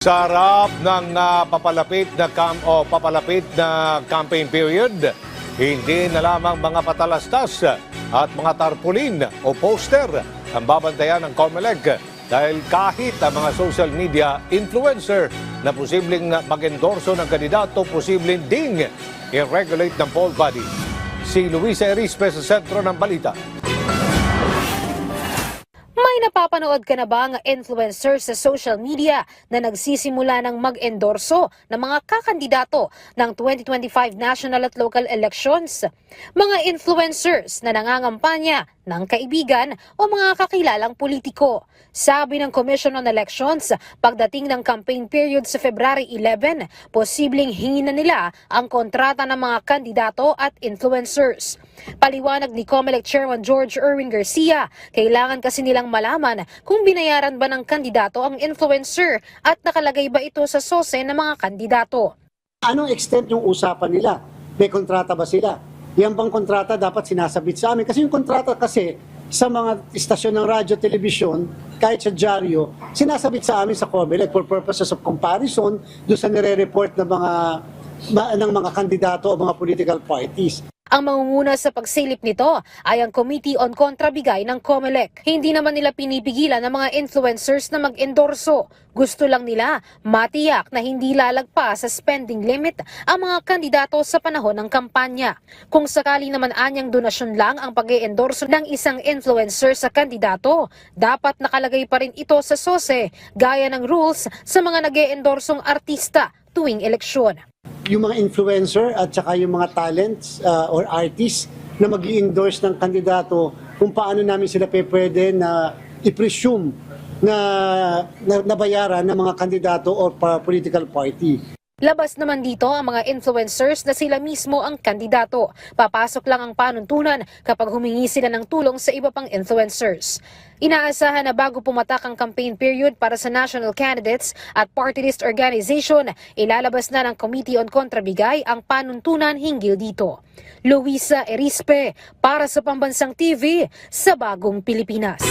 Sa harap ng papalapit na campaign period, hindi na lamang mga patalastas at mga tarpaulin o poster ang babantayan ng COMELEC dahil kahit ang mga social media influencer na posibleng mag-endorso ng kandidato, posibleng ding i-regulate ng poll body. Si Luisa Erispe sa sentro ng balita. May napapanood ka na ba ang influencer sa social media na nagsisimula ng mag-endorso ng mga kakandidato ng 2025 national at local elections? Mga influencers na nangangampanya ng kaibigan o mga kakilalang politiko. Sabi ng Commission on Elections, pagdating ng campaign period sa February 11, posibleng hingin na nila ang kontrata ng mga kandidato at influencers. Paliwanag ni COMELEC Chairman George Erwin Garcia, kailangan kasi nilang malaman kung binayaran ba ng kandidato ang influencer at nakalagay ba ito sa SOSE ng mga kandidato. Anong extent yung usapan nila? May kontrata ba sila? Yan bang kontrata dapat sinasabit sa amin? Kasi yung kontrata kasi sa mga istasyon ng radyo, telebisyon, kahit sa dyaryo, sinasabit sa amin sa COMELEC for purposes of comparison doon sa nire-report ng mga kandidato o mga political parties. Ang mangunguna sa pagsilip nito ay ang Committee on Kontrabigay ng COMELEC. Hindi naman nila pinipigilan ng mga influencers na mag-endorso. Gusto lang nila matiyak na hindi lalagpas sa spending limit ang mga kandidato sa panahon ng kampanya. Kung sakali naman anyang donasyon lang ang pag-e-endorso ng isang influencer sa kandidato, dapat nakalagay pa rin ito sa SOSE gaya ng rules sa mga nag-e-endorsong artista tuwing eleksyon. Yung mga influencer at saka yung mga talents or artists na mag-i-endorse ng kandidato, kung paano namin sila pwede na i-presume na nabayaran ng mga kandidato or political party. Labas naman dito ang mga influencers na sila mismo ang kandidato. Papasok lang ang panuntunan kapag humingi sila ng tulong sa iba pang influencers. Inaasahan na bago pumatak ang campaign period para sa national candidates at party list organization, ilalabas na ng Committee on Kontrabigay ang panuntunan hinggil dito. Luisa Erispe para sa Pambansang TV sa Bagong Pilipinas.